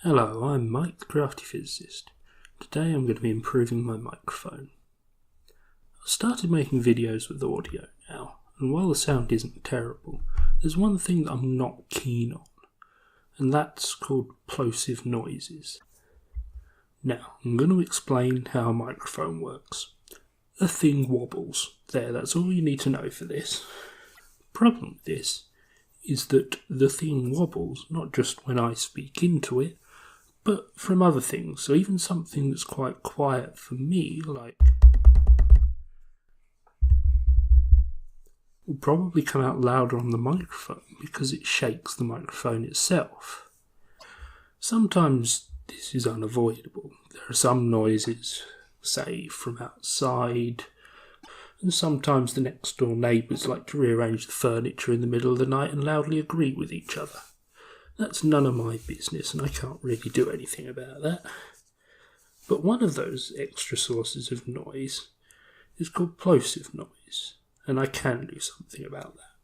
Hello, I'm Mike, the Crafty Physicist. Today I'm going to be improving my microphone. I started making videos with audio now, and while the sound isn't terrible, there's one thing that I'm not keen on, and that's called plosive noises. Now, I'm going to explain how a microphone works. The thing wobbles. That's all you need to know for this. The problem with this is that the thing wobbles not just when I speak into it, but from other things. So even something that's quite quiet for me, like, will probably come out louder on the microphone because it shakes the microphone itself. Sometimes this is unavoidable. There are some noises, say, from outside, and sometimes the next door neighbours like to rearrange the furniture in the middle of the night and loudly agree with each other. That's none of my business, and I can't really do anything about that. But one of those extra sources of noise is called plosive noise, and I can do something about that.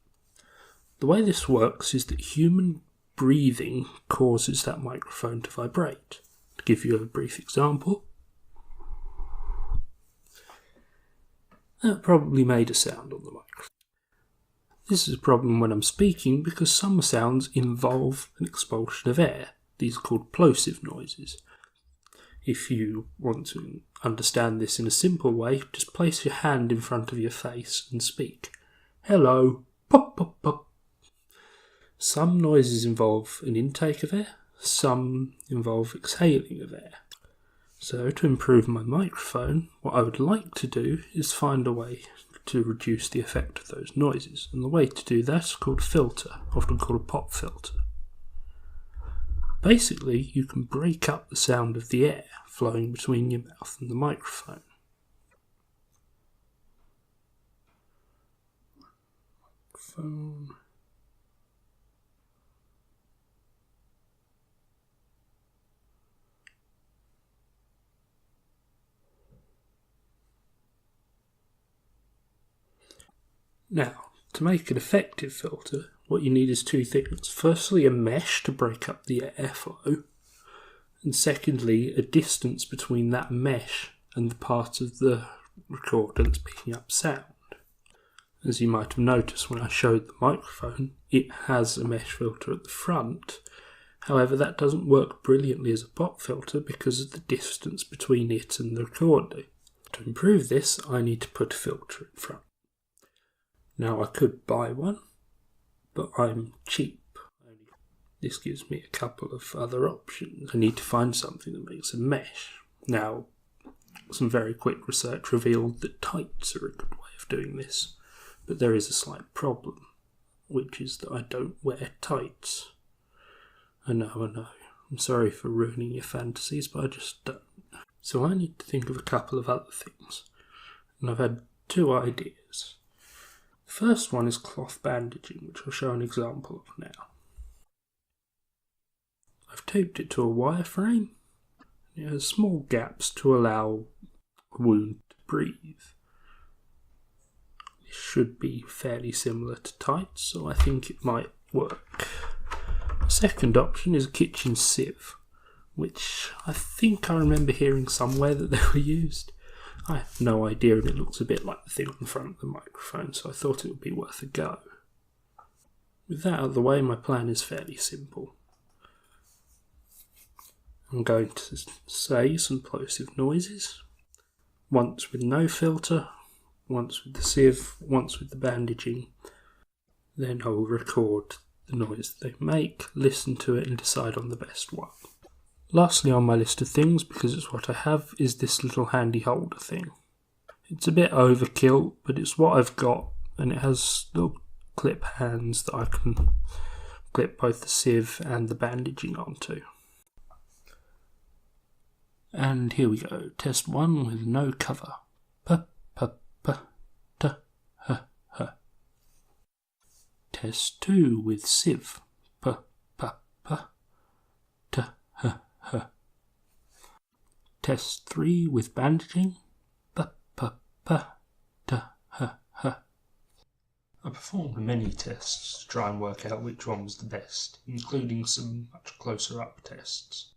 The way this works is that human breathing causes that microphone to vibrate. To give you a brief example, that probably made a sound on the microphone. This is a problem when I'm speaking because some sounds involve an expulsion of air. These are called plosive noises. If you want to understand this in a simple way, just place your hand in front of your face and speak. Hello, pop, pop, pop. Some noises involve an intake of air, some involve exhaling of air. So to improve my microphone, what I would like to do is find a way to reduce the effect of those noises. And the way to do that is called a filter, often called a pop filter. Basically, you can break up the sound of the air flowing between your mouth and the microphone. Now, to make an effective filter, what you need is two things. Firstly, a mesh to break up the airflow, and secondly, a distance between that mesh and the part of the recorder that's picking up sound. As you might have noticed when I showed the microphone, it has a mesh filter at the front. However, that doesn't work brilliantly as a pop filter because of the distance between it and the recorder. To improve this, I need to put a filter in front. Now, I could buy one, but I'm cheap. This gives me a couple of other options. I need to find something that makes a mesh. Now, some very quick research revealed that tights are a good way of doing this, but there is a slight problem, which is that I don't wear tights. I know. I'm sorry for ruining your fantasies, but I just don't. So I need to think of a couple of other things, and I've had two ideas. The first one is cloth bandaging, which I'll show an example of now. I've taped it to a wireframe. It has small gaps to allow the wound to breathe. This should be fairly similar to tights, so I think it might work. The second option is a kitchen sieve, which I think I remember hearing somewhere that they were used. I have no idea, and it looks a bit like the thing on the front of the microphone, so I thought it would be worth a go. With that out of the way, my plan is fairly simple. I'm going to say some plosive noises, once with no filter, once with the sieve, once with the bandaging. Then I will record the noise they make, listen to it, and decide on the best one. Lastly on my list of things, because it's what I have, is this little handy holder thing. It's a bit overkill, but it's what I've got, and it has little clip hands that I can clip both the sieve and the bandaging onto. And here we go, test 1 with no cover. P-p-p-t-h-h. Test 2 with sieve. P-p-p-t-h-h. Test 3 with bandaging. P-p-p-t-h-h. I performed many tests to try and work out which one was the best, including some much closer up tests.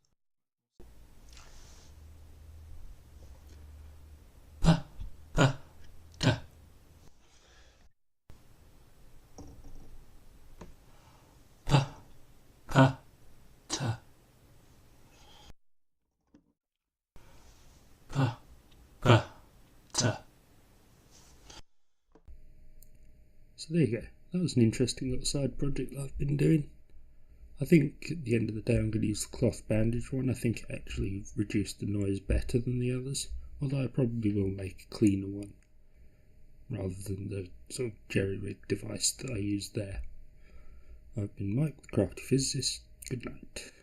So there you go. That was an interesting little side project that I've been doing. I think at the end of the day I'm going to use the cloth bandage one. I think it actually reduced the noise better than the others, although I probably will make a cleaner one rather than the sort of jerry-rigged device that I used there. I've been Mike, the Crafty Physicist. Good night.